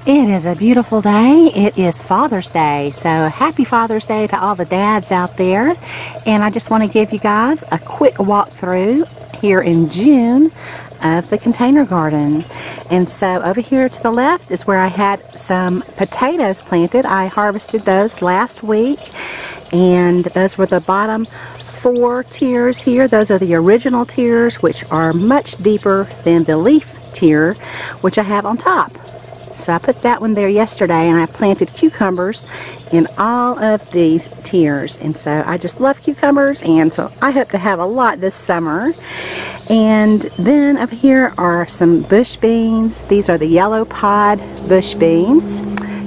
It is a beautiful day. It is Father's Day. So happy Father's Day to all the dads out there. And I just want to give you guys a quick walkthrough here in June of the container garden. And so over here to the left is where I had some potatoes planted. I harvested those last week, and those were the bottom 4 tiers here. Those are the original tiers, which are much deeper than the leaf tier, which I have on top. So I put that one there yesterday, and I planted cucumbers in all of these tiers. And so I just love cucumbers, and so I hope to have a lot this summer. And then up here are some bush beans. These are the yellow pod bush beans.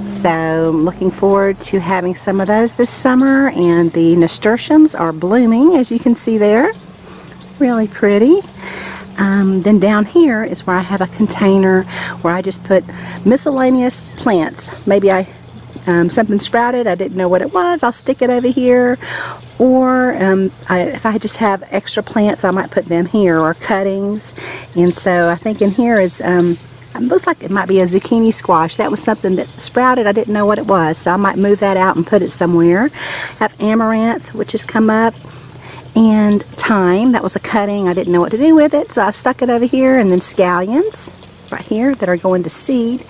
So I'm looking forward to having some of those this summer. And the nasturtiums are blooming, as you can see there. Really pretty. Then down here is where I have a container where I just put miscellaneous plants. Maybe something sprouted, I didn't know what it was, I'll stick it over here. Or if I just have extra plants, I might put them here, or cuttings. And so I think in here is, it looks like it might be a zucchini squash. That was something that sprouted, I didn't know what it was, so I might move that out and put it somewhere. I have amaranth, which has come up. And thyme, that was a cutting, I didn't know what to do with it, so I stuck it over here. And then scallions right here that are going to seed,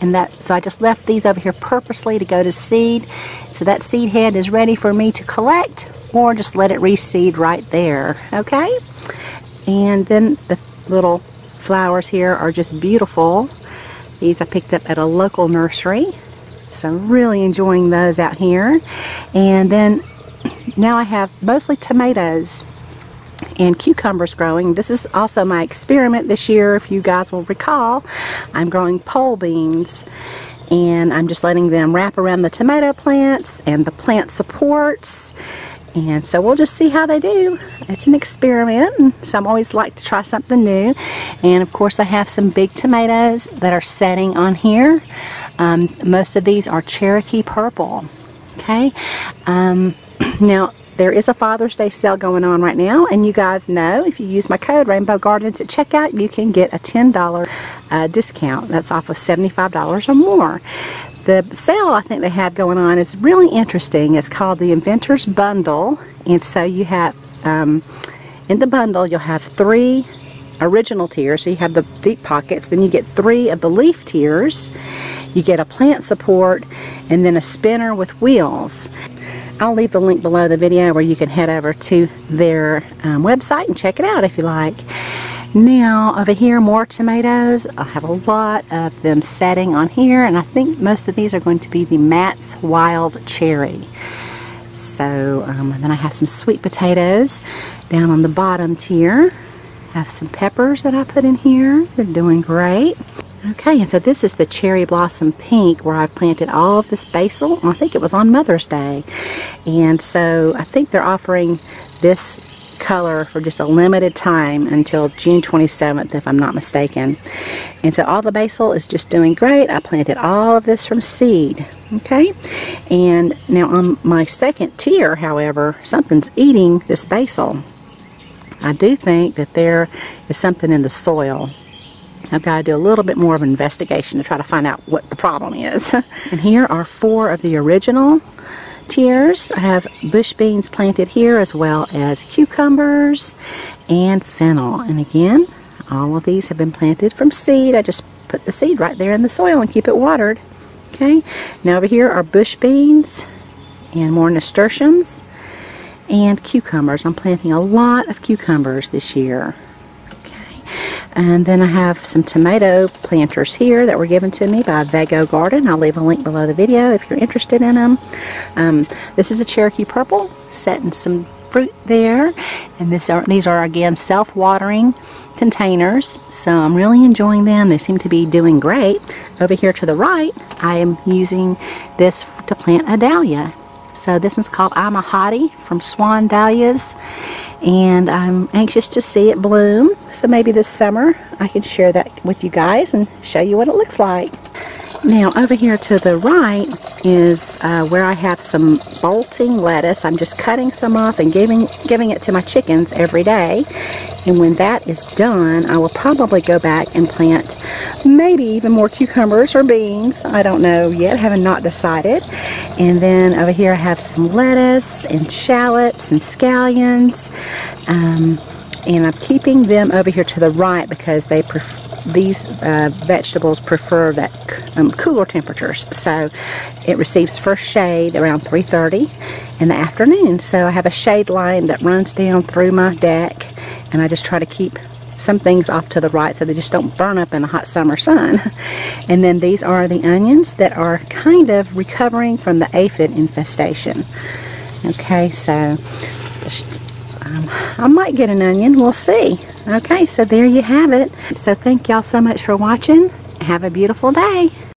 and so I just left these over here purposely to go to seed. So that seed head is ready for me to collect, or just let it reseed right there. Okay, and then the little flowers here are just beautiful. These I picked up at a local nursery, so I'm really enjoying those out here. And then now I have mostly tomatoes and cucumbers growing. This is also my experiment this year. If you guys will recall, I'm growing pole beans, and I'm just letting them wrap around the tomato plants and the plant supports. And so we'll just see how they do. It's an experiment, and so I'm always like to try something new. And of course I have some big tomatoes that are setting on here. Most of these are Cherokee purple. Okay. Now, there is a Father's Day sale going on right now, and you guys know if you use my code Rainbow Gardens at checkout, you can get a $10 discount. That's off of $75 or more. The sale I think they have going on is really interesting. It's called the Inventor's Bundle, and so you have, in the bundle, you'll have 3 original tiers. So you have the deep pockets, then you get 3 of the leaf tiers, you get a plant support, and then a spinner with wheels. I'll leave the link below the video where you can head over to their website and check it out if you like. Now over here, more tomatoes. I have a lot of them setting on here, and I think most of these are going to be the Matt's Wild Cherry. So then I have some sweet potatoes down on the bottom tier. I have some peppers that I put in here. They're doing great. Okay, and so this is the Cherry Blossom Pink, where I've planted all of this basil. I think it was on Mother's Day. And so I think they're offering this color for just a limited time until June 27th, if I'm not mistaken. And so all the basil is just doing great. I planted all of this from seed. Okay, and now on my second tier, however, something's eating this basil. I do think that there is something in the soil. I've got to do a little bit more of an investigation to try to find out what the problem is. And here are 4 of the original tiers. I have bush beans planted here, as well as cucumbers and fennel. And again, all of these have been planted from seed. I just put the seed right there in the soil and keep it watered. Okay, now over here are bush beans and more nasturtiums and cucumbers. I'm planting a lot of cucumbers this year. And then I have some tomato planters here that were given to me by Vegogarden. I'll leave a link below the video if you're interested in them. This is a Cherokee purple, setting some fruit there. And these are again self-watering containers, so I'm really enjoying them. They seem to be doing great. Over here to the right, I am using this to plant a dahlia. So this one's called I'm a Hottie from Swan Dahlias. And I'm anxious to see it bloom, so maybe this summer I can share that with you guys and show you what it looks like. Now over here to the right is where I have some bolting lettuce. I'm just cutting some off and giving it to my chickens every day. And when that is done, I will probably go back and plant maybe even more cucumbers or beans. I don't know yet, have not decided. And then over here I have some lettuce and shallots and scallions. And I'm keeping them over here to the right because they these vegetables prefer that cooler temperatures. So it receives first shade around 3:30 in the afternoon. So I have a shade line that runs down through my deck, and I just try to keep some things off to the right so they just don't burn up in the hot summer sun. And then these are the onions that are kind of recovering from the aphid infestation. Okay, so I might get an onion, we'll see. Okay, so there you have it. So thank y'all so much for watching. Have a beautiful day.